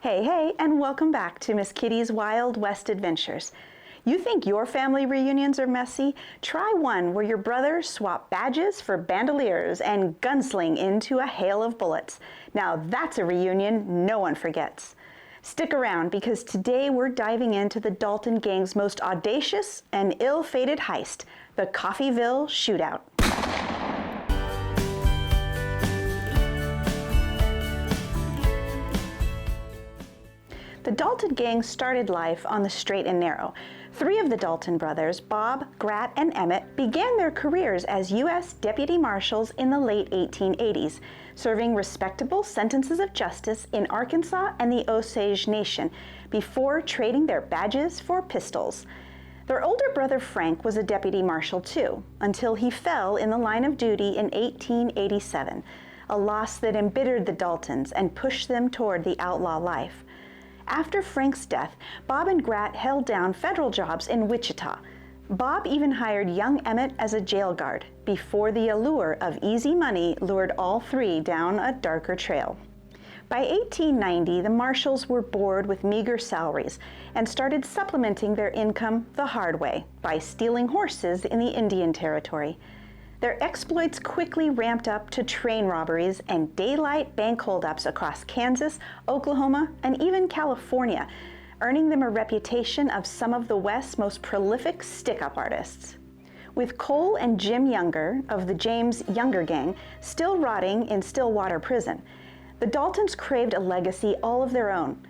Hey, and welcome back to Miss Kitty's Wild West Adventures. You think your family reunions are messy? Try one where your brothers swap badges for bandoliers and gunsling into a hail of bullets. Now that's a reunion no one forgets. Stick around because today we're diving into the Dalton Gang's most audacious and ill-fated heist, the Coffeeville Shootout. The Dalton Gang started life on the straight and narrow. Three of the Dalton brothers, Bob, Grat, and Emmett, began their careers as U.S. deputy marshals in the late 1880s, serving respectable sentences of justice in Arkansas and the Osage Nation before trading their badges for pistols. Their older brother Frank was a deputy marshal too, until he fell in the line of duty in 1887, a loss that embittered the Daltons and pushed them toward the outlaw life. After Frank's death, Bob and Grat held down federal jobs in Wichita. Bob even hired young Emmett as a jail guard before the allure of easy money lured all three down a darker trail. By 1890, the marshals were bored with meager salaries and started supplementing their income the hard way by stealing horses in the Indian Territory. Their exploits quickly ramped up to train robberies and daylight bank holdups across Kansas, Oklahoma, and even California, earning them a reputation of some of the West's most prolific stick-up artists. With Cole and Jim Younger of the James Younger Gang still rotting in Stillwater Prison, the Daltons craved a legacy all of their own.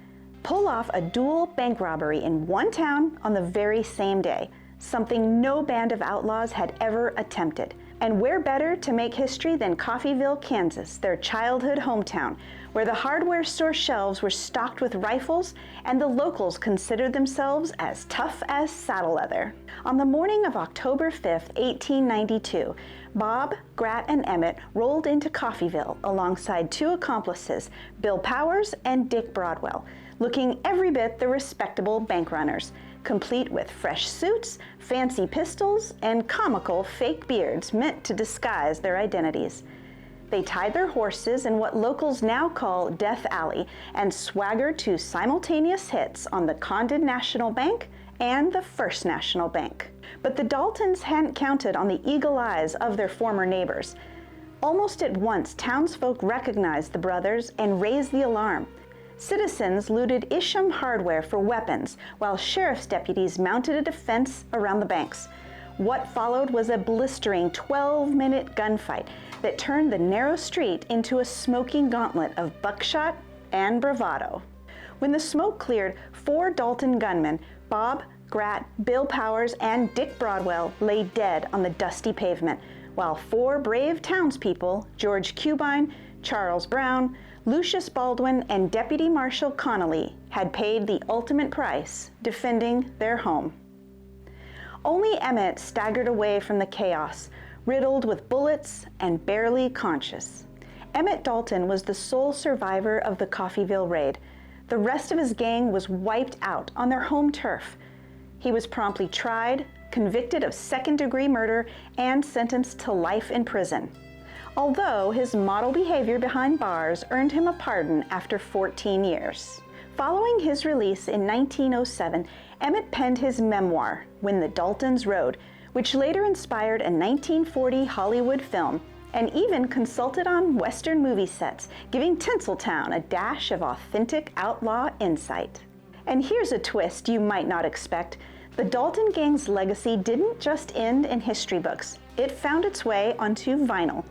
Pull off a dual bank robbery in one town on the very same day, something no band of outlaws had ever attempted. And where better to make history than Coffeyville, Kansas, their childhood hometown, where the hardware store shelves were stocked with rifles and the locals considered themselves as tough as saddle leather. On the morning of October 5th, 1892, Bob, Grat, and Emmett rolled into Coffeeville alongside two accomplices, Bill Powers and Dick Broadwell, looking every bit the respectable bank runners, complete with fresh suits, fancy pistols, and comical fake beards meant to disguise their identities. They tied their horses in what locals now call Death Alley and swaggered to simultaneous hits on the Condon National Bank and the First National Bank. But the Daltons hadn't counted on the eagle eyes of their former neighbors. Almost at once, townsfolk recognized the brothers and raised the alarm. Citizens looted Isham hardware for weapons, while sheriff's deputies mounted a defense around the banks. What followed was a blistering 12-minute gunfight that turned the narrow street into a smoking gauntlet of buckshot and bravado. When the smoke cleared, four Dalton gunmen, Bob, Grat, Bill Powers, and Dick Broadwell, lay dead on the dusty pavement, while four brave townspeople, George Cubine, Charles Brown, Lucius Baldwin, and Deputy Marshal Connolly, had paid the ultimate price, defending their home. Only Emmett staggered away from the chaos, riddled with bullets and barely conscious. Emmett Dalton was the sole survivor of the Coffeeville raid. The rest of his gang was wiped out on their home turf. He was promptly tried, convicted of second-degree murder, and sentenced to life in prison, although his model behavior behind bars earned him a pardon after 14 years. Following his release in 1907, Emmett penned his memoir, When the Daltons Rode, which later inspired a 1940 Hollywood film, and even consulted on Western movie sets, giving Tinseltown a dash of authentic outlaw insight. And here's a twist you might not expect. The Dalton Gang's legacy didn't just end in history books. It found its way onto vinyl.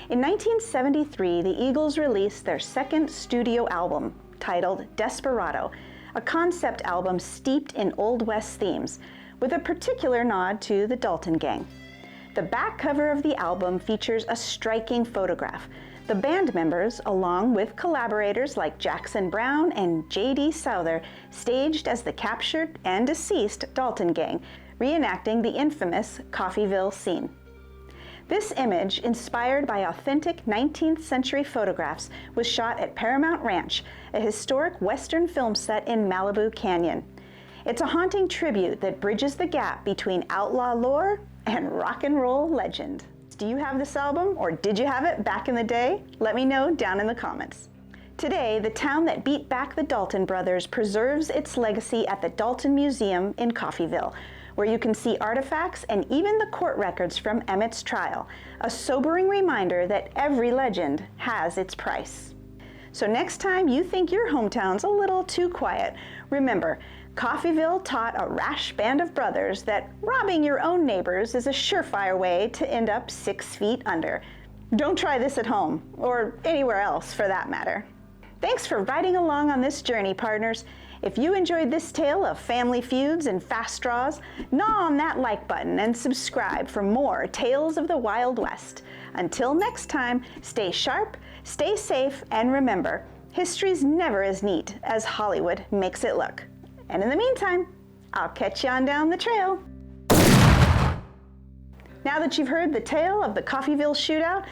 In 1973, the Eagles released their second studio album, titled Desperado, a concept album steeped in Old West themes, with a particular nod to the Dalton Gang. The back cover of the album features a striking photograph. The band members, along with collaborators like Jackson Brown and J.D. Souther, staged as the captured and deceased Dalton Gang, reenacting the infamous Coffeeville scene. This image, inspired by authentic 19th century photographs, was shot at Paramount Ranch, a historic Western film set in Malibu Canyon. It's a haunting tribute that bridges the gap between outlaw lore and rock and roll legend. Do you have this album, or did you have it back in the day? Let me know down in the comments. Today, the town that beat back the Dalton brothers preserves its legacy at the Dalton Museum in Coffeeville, where you can see artifacts and even the court records from Emmett's trial, a sobering reminder that every legend has its price. So next time you think your hometown's a little too quiet, remember, Coffeeville taught a rash band of brothers that robbing your own neighbors is a surefire way to end up 6 feet under. Don't try this at home, or anywhere else for that matter. Thanks for riding along on this journey, partners. If you enjoyed this tale of family feuds and fast draws, gnaw on that like button and subscribe for more Tales of the Wild West. Until next time, stay sharp, stay safe, and remember, history's never as neat as Hollywood makes it look. And in the meantime, I'll catch you on down the trail. Now that you've heard the tale of the Coffeeville shootout,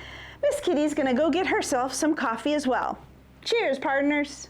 Miss Kitty's gonna go get herself some coffee as well. Cheers, partners!